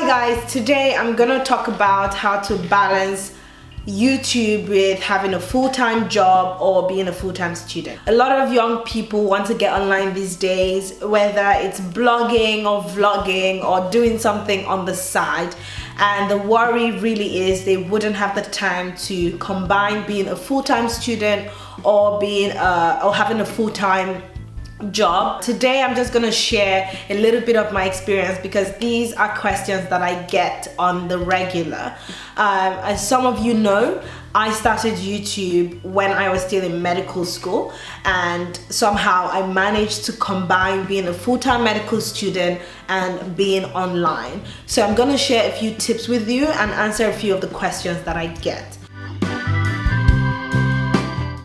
Hi guys, today I'm gonna talk about how to balance YouTube with having a full-time job or being a full-time student. A lot of young people want to get online these days, whether it's blogging or vlogging or doing something on the side, and the worry really is they wouldn't have the time to combine being a full-time student or having a full-time job. Today I'm just gonna share a little bit of my experience because these are questions that I get on the regular. As some of you know, I started YouTube when I was still in medical school, and somehow I managed to combine being a full-time medical student and being online. So I'm gonna share a few tips with you and answer a few of the questions that I get.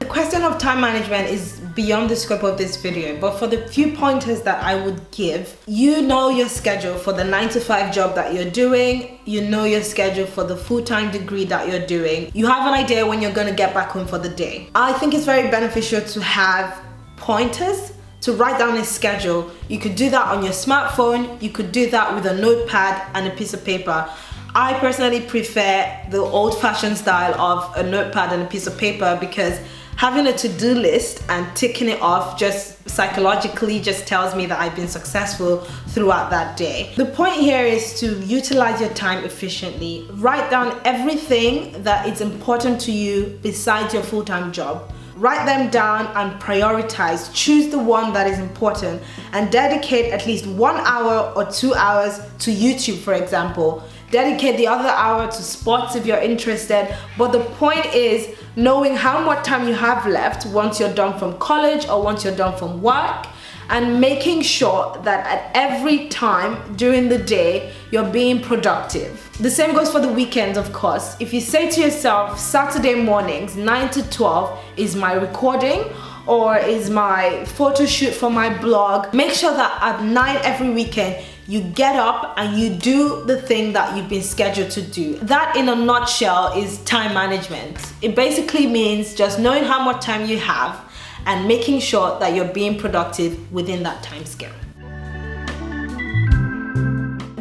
The question of time management is beyond the scope of this video, but for the few pointers that I would give, you know your schedule for the 9-to-5 job that you're doing, you know your schedule for the full-time degree that you're doing, you have an idea when you're going to get back home for the day. I think it's very beneficial to have pointers to write down a schedule. You could do that on your smartphone, you could do that with a notepad and a piece of paper. I personally prefer the old-fashioned style of a notepad and a piece of paper because having a to-do list and ticking it off just psychologically just tells me that I've been successful throughout that day. The point here is to utilize your time efficiently. Write down everything that is important to you besides your full-time job. Write them down and prioritize. Choose the one that is important and dedicate at least 1 hour or 2 hours to YouTube, for example. Dedicate the other hour to sports if you're interested. But the point is knowing how much time you have left once you're done from college or once you're done from work, and making sure that at every time during the day you're being productive. The same goes for the weekends, of course. If you say to yourself, Saturday mornings 9 to 12 is my recording or is my photo shoot for my blog, make sure that at 9 every weekend you get up and you do the thing that you've been scheduled to do. That in a nutshell is time management. It basically means just knowing how much time you have and making sure that you're being productive within that time scale.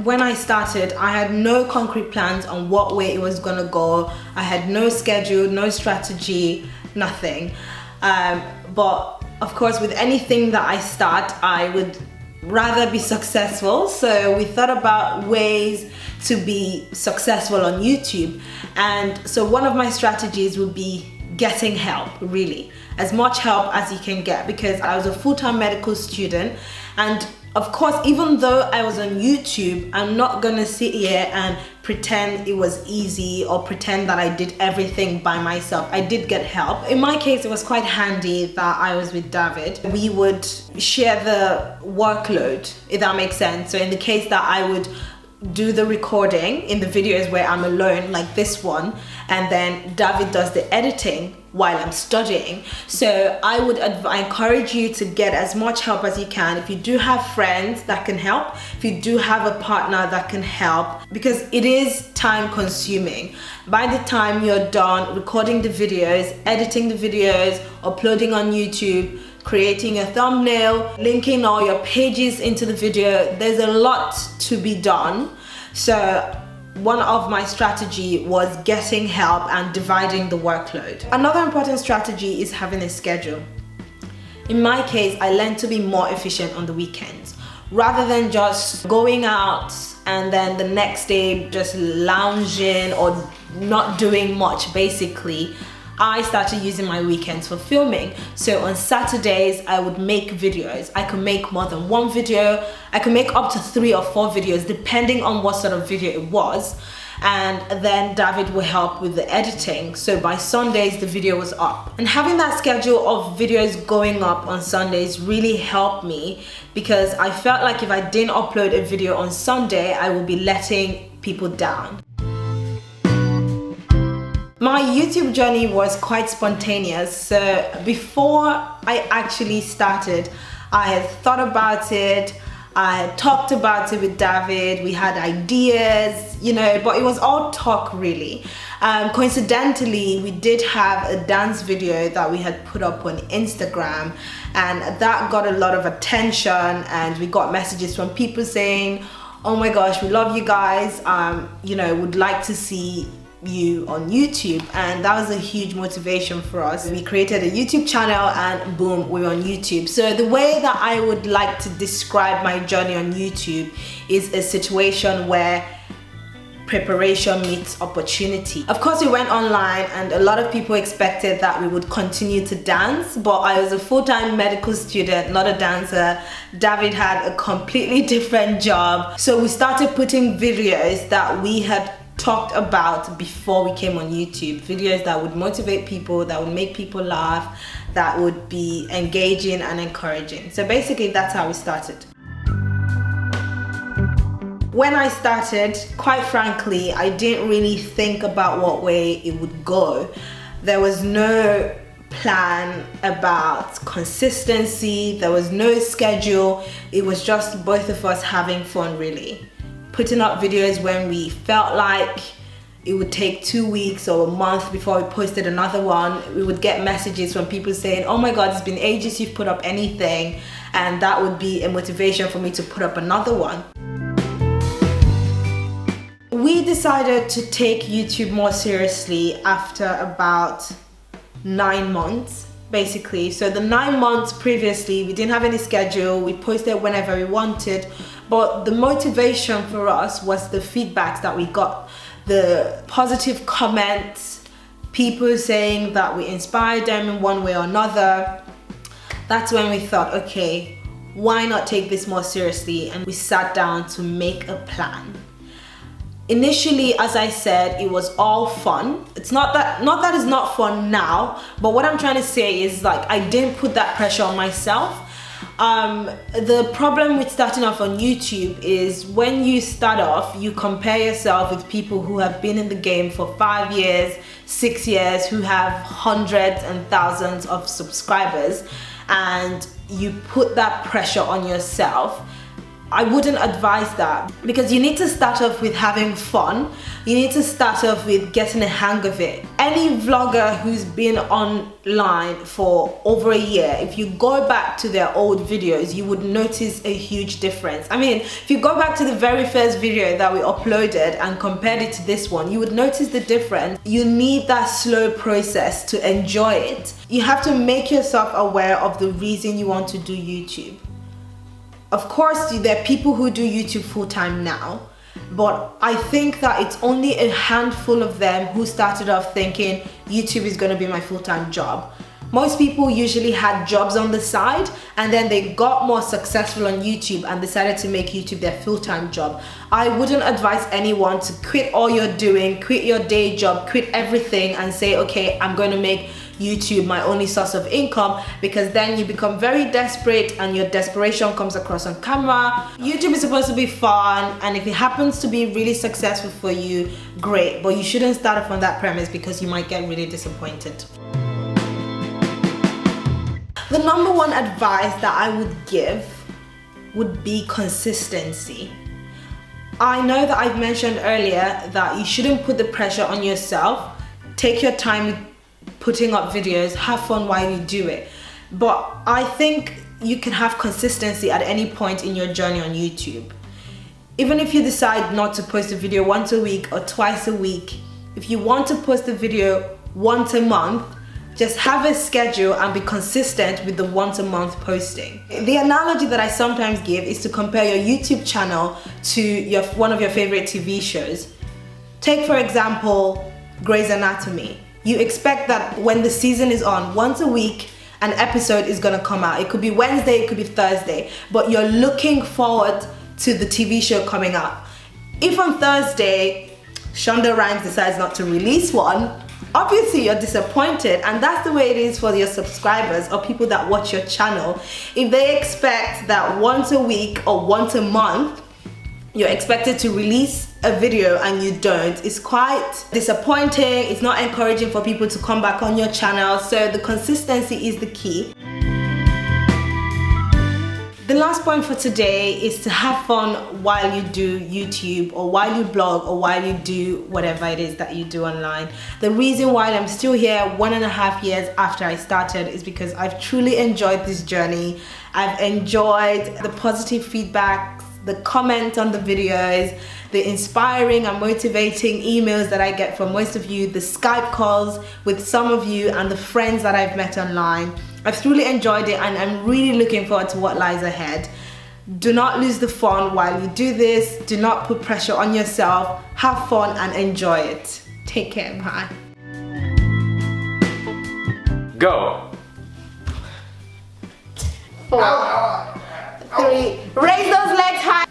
When I started, I had no concrete plans on what way it was gonna go. I had no schedule, no strategy, nothing. But of course, with anything that I start, I would rather be successful. So we thought about ways to be successful on YouTube. And so one of my strategies would be getting help, really. As much help as you can get, because I was a full-time medical student. And of course, even though I was on YouTube, I'm not gonna sit here and pretend it was easy or pretend that I did everything by myself. I did get help. In my case, it was quite handy that I was with David. We would share the workload, if that makes sense. So in the case that I would do the recording in the videos where I'm alone, like this one, and then David does the editing while I'm studying. So I would encourage you to get as much help as you can. If you do have friends that can help, if you do have a partner that can help, because it is time consuming. By the time you're done recording the videos, editing the videos, uploading on YouTube, creating a thumbnail, linking all your pages into the video, there's a lot to be done. So one of my strategy was getting help and dividing the workload. Another important strategy is having a schedule. In my case, I learned to be more efficient on the weekends. Rather than just going out and then the next day just lounging or not doing much, basically, I started using my weekends for filming. So on Saturdays, I would make videos. I could make more than one video. I could make up to 3 or 4 videos, depending on what sort of video it was. And then David will help with the editing. So by Sundays, the video was up. And having that schedule of videos going up on Sundays really helped me, because I felt like if I didn't upload a video on Sunday, I would be letting people down. My YouTube journey was quite spontaneous. So before I actually started, I had thought about it, I had talked about it with David, we had ideas, you know, but it was all talk really. Coincidentally, we did have a dance video that we had put up on Instagram, and that got a lot of attention, and we got messages from people saying, oh my gosh, we love you guys, you know, would like to see you on YouTube. And that was a huge motivation for us. We created a YouTube channel and boom, we're on YouTube. So the way that I would like to describe my journey on YouTube is a situation where preparation meets opportunity. Of course, we went online and a lot of people expected that we would continue to dance, but I was a full-time medical student, not a dancer. David had a completely different job. So we started putting videos that we had talked about before we came on YouTube, videos that would motivate people, that would make people laugh, that would be engaging and encouraging. So basically that's how we started. When I started, quite frankly, I didn't really think about what way it would go. There was no plan about consistency, there was no schedule. It was just both of us having fun, really. Putting up videos when we felt like it would take 2 weeks or a month before we posted another one. We would get messages from people saying, oh my God, it's been ages you've put up anything. And that would be a motivation for me to put up another one. We decided to take YouTube more seriously after about 9 months, basically. So the 9 months previously, we didn't have any schedule. We posted whenever we wanted. But the motivation for us was the feedbacks that we got, the positive comments, people saying that we inspired them in one way or another. That's when we thought, okay, why not take this more seriously? And we sat down to make a plan. Initially, as I said, it was all fun. It's not that it's not fun now, but what I'm trying to say is, like, I didn't put that pressure on myself. The problem with starting off on YouTube is when you start off, you compare yourself with people who have been in the game for 5 years, 6 years, who have hundreds and thousands of subscribers, and you put that pressure on yourself. I wouldn't advise that, because you need to start off with having fun. You need to start off with getting a hang of it. Any vlogger who's been online for over a year, if you go back to their old videos, you would notice a huge difference. I mean, if you go back to the very first video that we uploaded and compared it to this one, you would notice the difference. You need that slow process to enjoy it. You have to make yourself aware of the reason you want to do YouTube. Of course, there are people who do YouTube full-time now, but I think that it's only a handful of them who started off thinking YouTube is going to be my full-time job. Most people usually had jobs on the side and then they got more successful on YouTube and decided to make YouTube their full-time job. I wouldn't advise anyone to quit all you're doing, quit your day job, quit everything and say, okay, I'm going to make YouTube my only source of income, because then you become very desperate and your desperation comes across on camera. YouTube is supposed to be fun, and if it happens to be really successful for you, great, but you shouldn't start off on that premise because you might get really disappointed. The number one advice that I would give would be consistency. I know that I've mentioned earlier that you shouldn't put the pressure on yourself. Take your time with putting up videos, have fun while you do it. But I think you can have consistency at any point in your journey on YouTube. Even if you decide not to post a video once a week or twice a week, if you want to post a video once a month, just have a schedule and be consistent with the once a month posting. The analogy that I sometimes give is to compare your YouTube channel to one of your favorite TV shows. Take, for example, Grey's Anatomy. You expect that when the season is on, once a week, an episode is gonna come out. It could be Wednesday, it could be Thursday, but you're looking forward to the TV show coming out. If on Thursday, Shonda Rhimes decides not to release one, obviously you're disappointed, and that's the way it is for your subscribers or people that watch your channel. If they expect that once a week or once a month, you're expected to release a video and you don't, it's quite disappointing. It's not encouraging for people to come back on your channel. So the consistency is the key. The last point for today is to have fun while you do YouTube, or while you blog, or while you do whatever it is that you do online. The reason why I'm still here 1.5 years after I started is because I've truly enjoyed this journey. I've enjoyed the positive feedback the comments on the videos, the inspiring and motivating emails that I get from most of you, the Skype calls with some of you, and the friends that I've met online. I've truly enjoyed it, and I'm really looking forward to what lies ahead. Do not lose the fun while you do this. Do not put pressure on yourself. Have fun and enjoy it. Take care. Bye. Go. 4, 3. Raise those legs high.